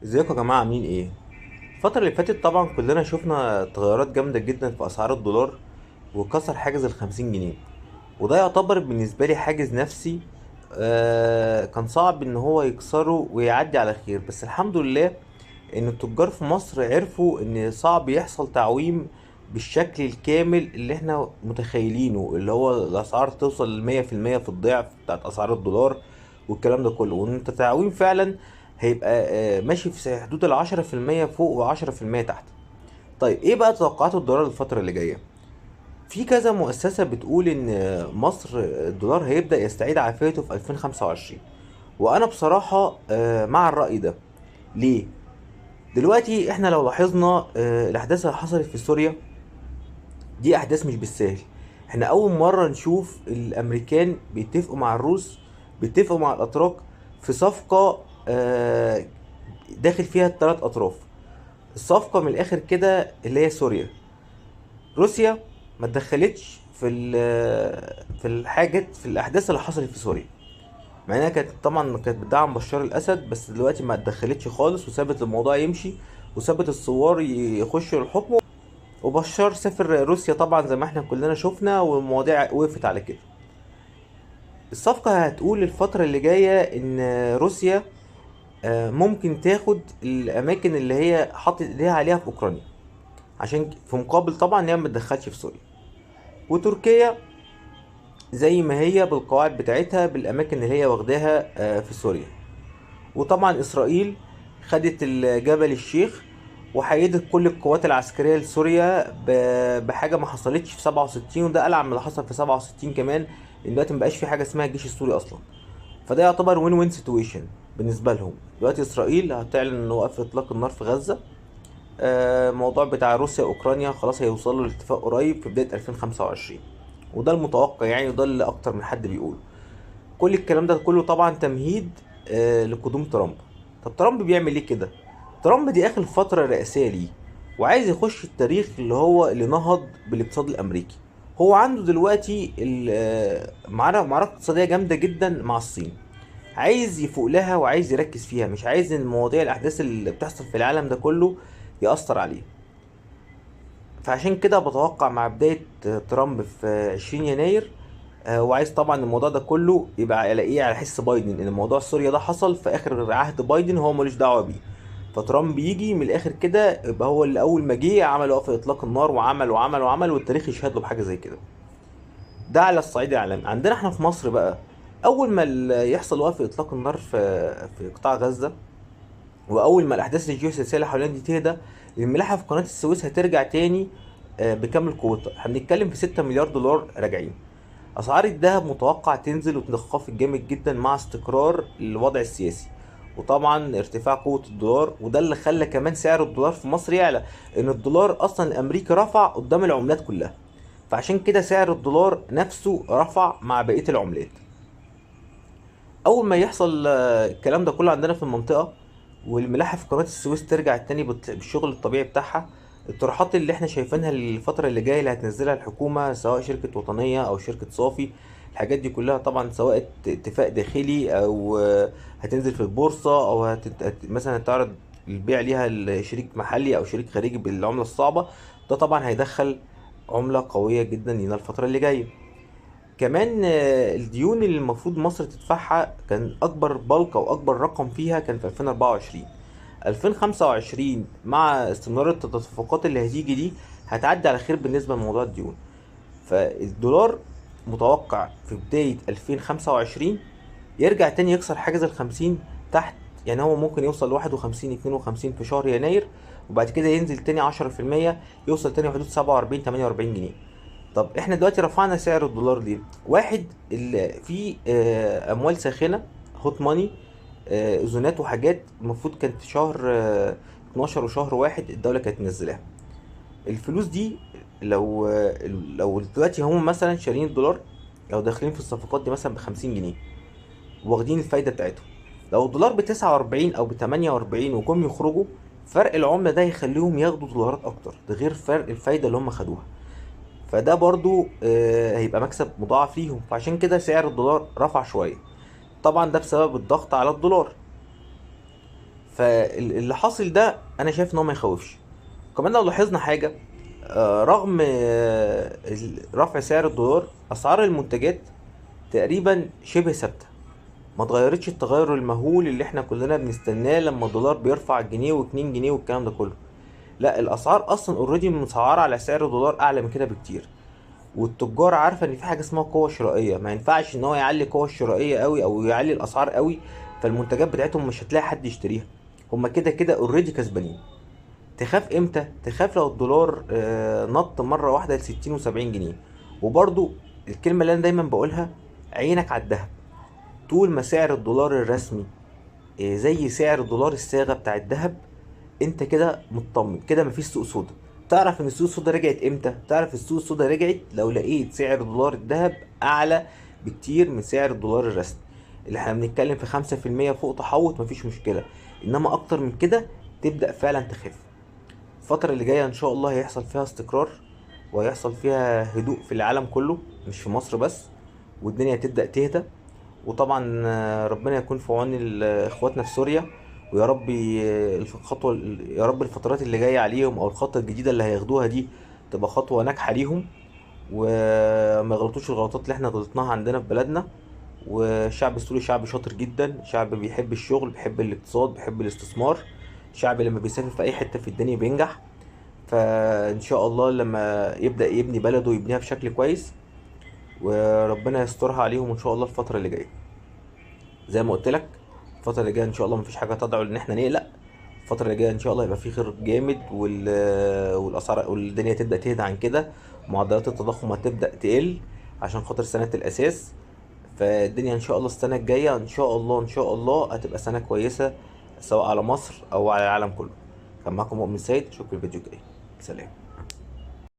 ازيكم يا جماعة عاملين ايه؟ الفترة اللي فاتت طبعا كلنا شفنا تغيرات جامدة جدا في أسعار الدولار، وكسر حاجز ال50 جنيه. وده يعتبر بالنسبة لي حاجز نفسي. كان صعب ان هو يكسره ويعدي على خير، بس الحمد لله ان التجار في مصر عرفوا ان صعب يحصل تعويم بالشكل الكامل اللي احنا متخيلينه، اللي هو الاسعار توصل ل100% في الضعف بتاعت اسعار الدولار والكلام ده كله، وان انت تعويم فعلا هيبقى ماشي في حدود ال10% فوق و10% تحت. طيب ايه بقى توقعات الدولار الفترة اللي جاية؟ في كذا مؤسسة بتقول ان مصر الدولار هيبدأ يستعيد عافيته في 2025، وانا بصراحة مع الرأي ده. ليه؟ دلوقتي احنا لو لاحظنا الاحداث اللي حصلت في سوريا، دي احداث مش بالسهل. احنا اول مرة نشوف الامريكان بيتفقوا مع الروس، بيتفقوا مع الاتراك في صفقة داخل فيها الثلاث اطراف. الصفقة من الاخر كده اللي هي سوريا. روسيا ما اتدخلتش في الحاجات في الاحداث اللي حصلت في سوريا، مع انها كانت طبعا كانت بتدعم بشار الاسد، بس دلوقتي ما اتدخلتش خالص وسابت الموضوع يمشي، وسابت الثوار يخشوا الحكم، وبشار سافر روسيا طبعا زي ما احنا كلنا شفنا، والمواضيع وقفت على كده. الصفقة هتقول الفترة اللي جاية ان روسيا ممكن تاخد الاماكن اللي هي حاطط ايديها عليها في اوكرانيا، عشان في مقابل طبعا ان هي ما تدخلش في سوريا. وتركيا زي ما هي بالقواعد بتاعتها بالاماكن اللي هي واخداها في سوريا. وطبعا اسرائيل خدت جبل الشيخ، وحيدت كل القوات العسكرية لسوريا بحاجة ما حصلتش في 67، وده ألعن من اللي حصل في 67 كمان، لأن دلوقتي مبقاش في حاجة اسمها الجيش السوري أصلا. فده يعتبر وين وين سيتويشن بالنسبة لهم. دلوقتي إسرائيل هتعلن إن وقف إطلاق النار في غزة. الموضوع بتاع روسيا واوكرانيا خلاص هيوصلوا لاتفاق قريب في بداية 2025، وده المتوقع يعني، وده اللي اكتر من حد بيقوله. كل الكلام ده كله طبعا تمهيد لقدوم ترامب. طب ترامب بيعمل ايه كده؟ ترامب دي اخر فترة رئاسية ليه، وعايز يخش التاريخ اللي هو اللي نهض بالاقتصاد الامريكي. هو عنده دلوقتي معركة اقتصادية جامدة جدا مع الصين، عايز يفوق لها وعايز يركز فيها، مش عايز ان مواضيع الاحداث اللي بتحصل في العالم ده كله يأثر عليه. فعشان كده بتوقع مع بداية ترامب في 20 يناير، وعايز طبعا الموضوع ده كله يبقى على ايه، على حس بايدن، ان موضوع سوريا ده حصل في اخر عهد بايدن، هو ملوش دعوة بيه. فترامب يجي من الاخر كده يبقى هو اللي اول ما جه عمل وقف اطلاق النار، وعمل وعمل وعمل، والتاريخ يشهد له بحاجة زي كده. ده على الصعيد العالمي. عندنا احنا في مصر بقى، اول ما يحصل وقف اطلاق النار في قطاع غزة، واول ما الاحداث الجيوسياسيه اللي حوالينا دي تهدى، الملاحه في قناه السويس هترجع تاني بكامل قوتها. احنا بنتكلم في 6 مليار دولار راجعين. اسعار الذهب متوقع تنزل وتنخفض جامد جدا مع استقرار الوضع السياسي، وطبعا ارتفاع قوة الدولار، وده اللي خلى كمان سعر الدولار في مصر يعلى، ان الدولار اصلا الامريكي رفع قدام العملات كلها، فعشان كده سعر الدولار نفسه رفع مع بقية العملات. اول ما يحصل الكلام ده كله عندنا في المنطقه، والملاحه في قناه السويس ترجع تاني بالشغل الطبيعي بتاعها، الطروحات اللي احنا شايفينها الفتره اللي جايه اللي هتنزلها الحكومه، سواء شركه وطنيه او شركه صافي، الحاجات دي كلها طبعا سواء اتفاق داخلي او هتنزل في البورصه، او مثلا هتعرض البيع ليها لشريك محلي او شريك خارجي بالعمله الصعبه. ده طبعا هيدخل عمله قويه جدا لينا الفتره اللي جايه. كمان الديون اللي المفروض مصر تدفعها كان اكبر بلق او اكبر رقم فيها كان في 2024. 2025 مع استمرار التدفقات اللي هتيجي دي هتعدي على خير بالنسبة لموضوع الديون. فالدولار متوقع في بداية 2025 يرجع تاني يكسر حاجز ال50 تحت، يعني هو ممكن يوصل ل51 52 في شهر يناير، وبعد كده ينزل تاني 10%، يوصل تاني حدود 47 48 جنيه. طب احنا دلوقتي رفعنا سعر الدولار ليه؟ واحد، في اموال ساخنه، هوت ماني، اذونات وحاجات المفروض كانت في شهر 12 وشهر واحد الدوله كانت منزلاها. الفلوس دي لو لو دلوقتي هم مثلا شارين الدولار، لو داخلين في الصفقات دي مثلا ب50 جنيه، واخدين الفايده بتاعتهم، لو الدولار ب49 او ب48 وجم يخرجوا، فرق العمله ده يخليهم ياخدوا دولارات اكتر، ده غير فرق الفايده اللي هم خدوها. فده برضو هيبقى مكسب مضاعف ليهم، فعشان كده سعر الدولار رفع شوية. طبعا ده بسبب الضغط على الدولار. فاللي حاصل ده انا شايف ان هو ما يخوفش. كمان لو لاحظنا حاجه، رغم رفع سعر الدولار، اسعار المنتجات تقريبا شبه ثابته، ما اتغيرتش التغير المهول اللي احنا كلنا بنستناه لما الدولار بيرفع جنيه واتنين جنيه والكلام ده كله. لا، الاسعار اصلا اوريدي مسعره على سعر الدولار اعلى من كده بكتير. والتجار عارفه ان في حاجه اسمها قوه شرائيه، ما ينفعش ان هو يعلي القوه الشرائيه قوي او يعلي الاسعار قوي، فالمنتجات بتاعتهم مش هتلاقي حد يشتريها. هما كده كده اوريدي كسبانين. تخاف امتى؟ تخاف لو الدولار نط مره واحده ل 60 و70 جنيه. وبرضو الكلمه اللي انا دايما بقولها: عينك على الذهب. طول ما سعر الدولار الرسمي زي سعر دولار الصاغه بتاع الذهب، انت كده مطمن، كده مفيش سوق سودا. تعرف ان السوق السودا رجعت امتى؟ تعرف السوق السودا رجعت لو لقيت سعر دولار الذهب اعلى بكتير من سعر الدولار الرسمي. اللي احنا بنتكلم في 5% فوق تحوط مفيش مشكلة، انما اكتر من كده تبدأ فعلا تخاف. الفترة اللي جاية ان شاء الله هيحصل فيها استقرار، وهيحصل فيها هدوء في العالم كله مش في مصر بس، والدنيا تبدأ تهدى. وطبعا ربنا يكون في عون اخواتنا في سوريا. ويا رب يا رب الفترات اللي جايه عليهم او الخطوه الجديده اللي هياخدوها دي تبقى خطوه ناجحه ليهم، وما يغلطوش الغلطات اللي احنا غلطناها عندنا في بلدنا. والشعب السوري شعب شاطر جدا، شعب بيحب الشغل، بيحب الاقتصاد، بيحب الاستثمار. شعب لما بيسافر في اي حته في الدنيا بينجح. فان شاء الله لما يبدا يبني بلده يبنيها بشكل كويس، وربنا يسترها عليهم ان شاء الله الفتره اللي جايه. زي ما قلت لك، الفترة اللي جاية ان شاء الله مفيش حاجة تدعو ان احنا نقلق. الفترة اللي جاية ان شاء الله يبقى في خير جامد، والاسعار والدنيا تبدأ تهدى عن كده. معدلات التضخم هتبدأ تقل عشان خاطر سنة الاساس. فالدنيا ان شاء الله السنة الجاية ان شاء الله ان شاء الله هتبقى سنة كويسة، سواء على مصر او على العالم كله. كان معاكم مؤمن سيد، اشوفكم في الفيديو الجاي. سلام.